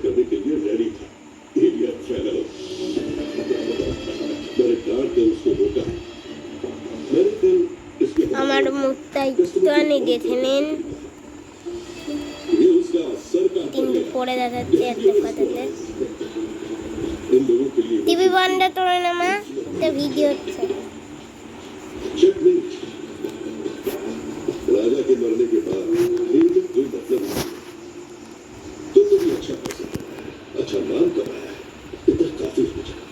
करने के लिए रेडी था। Idiot fellow. मैंने डांट कर उसको रोका। मैंने कल इसके আমার মুখটা একটুখানি দেখে নিন, ये उसका सर का কিন্তু পরে দেখাচ্ছে একটা কথাতে। इन लोगों के लिए টিভি বন্ধ করে না মা, একটা ভিডিও হচ্ছে। चेकमेट। राजा के मरने के बाद खेल में कोई मतलब नहीं। तुम तो भी अच्छा कर सकते, अच्छा नाम कमाया, इतना काफी हो जाए।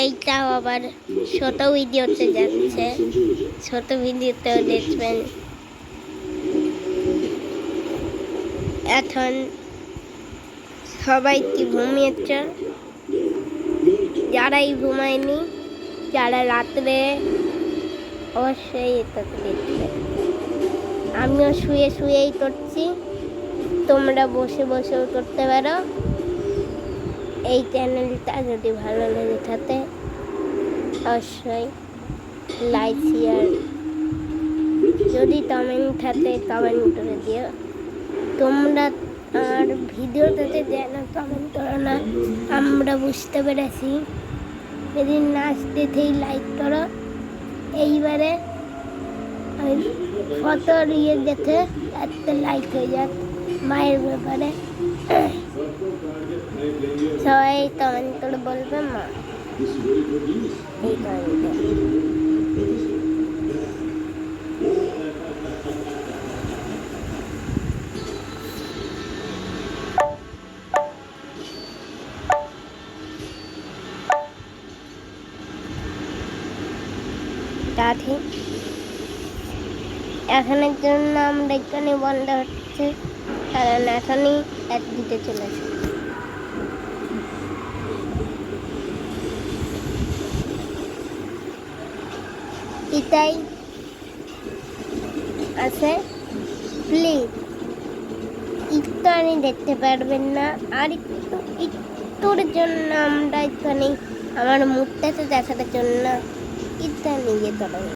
এইটাও আবার ছোট ভিডিওতে যাচ্ছে, ছোট ভিডিওতেও দেখবেন। এখন সবাই কি ঘুমিয়েছে? যারাই ঘুমায়নি, যারা রাত্রে অবশ্যই এটাকে দেখবে। আমিও শুয়ে শুয়েই করছি, তোমরা বসে বসেও করতে পারো। এই চ্যানেলটা যদি ভালো লেগে থাকে অবশ্যই লাইক শেয়ার, যদি কমেন্ট থাকে কমেন্ট করে দিও। তোমরা আর ভিডিওটাতে যেন কমেন্ট করো না, আমরা বুঝতে পেরেছি। যদি নাচ দেখেই লাইক করো, এইবারে আমি ফটোর ইয়ে দেখে একটা লাইক হয়ে যাক মায়ের ব্যাপারে। সবাই কমেন্ট করে বলবে মা, এই কমেন্টে। তা ঠিক, এখনের জন্য আমরা এখানে বন্ধ হচ্ছে, কারণ এখনই এক দিতে চলেছে। এটাই আছে, প্লিজ একটু আমি দেখতে পারবেন না, আর একটুর জন্য আমরা এখানে আমার মুখটাতে দেখার জন্য এটা নিজে তবে